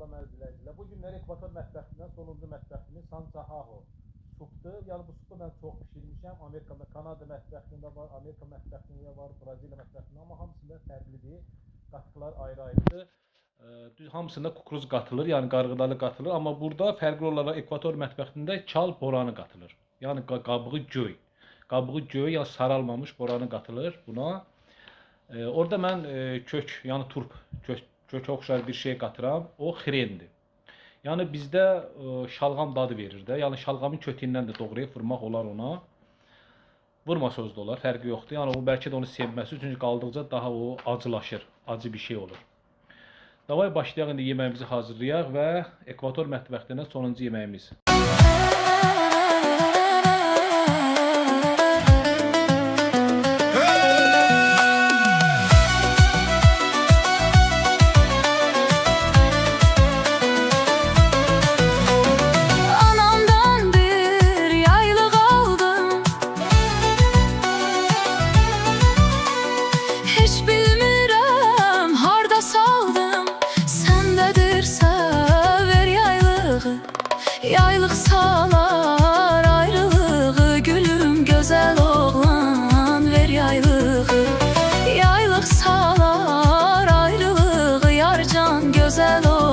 Salam əzizləyicilər. Bu günlər Ekvator mətbəxindən sonuncu mətbəximiz Sancahaho supdur. Yəni bu supu mən çox pişirmişəm. Amerikada, Kanada mətbəxində var, Amerika mətbəxində var, Braziliya mətbəxində, amma hamısında fərqlidir. Qatıqlar ayrı-ayrıdır. Hamısında kukuruz qatılır, yəni qarğıdalı qatılır. Amma burada fərqli olaraq Ekvator mətbəxində çal boranı qatılır. Yəni qabığı göy. Qabığı göy, yəni saralmamış boranı qatılır buna. Orada mən kök, yəni turp, kökə oxşar bir şey qatıram. O xrendir. Yəni bizdə şalğam dadı verir də. Yəni şalğamın kötüyündən də doğrayıb vurmaq olar ona. Vurmasaz da olar, fərqi yoxdur. Yəni o bəlkə də onu sevməsi üçün qaldıqca daha o acılaşır, acı bir şey olur. Davay başlayaq indi yeməyimizi hazırlayaq və Ekvator mətbəxindən sonuncu yeməyimiz. Yaylıq salar ayrılığı, gülüm gözəl oğlan ver yaylığı. Yaylıq salar ayrılığı, yarcan gözəl oğlan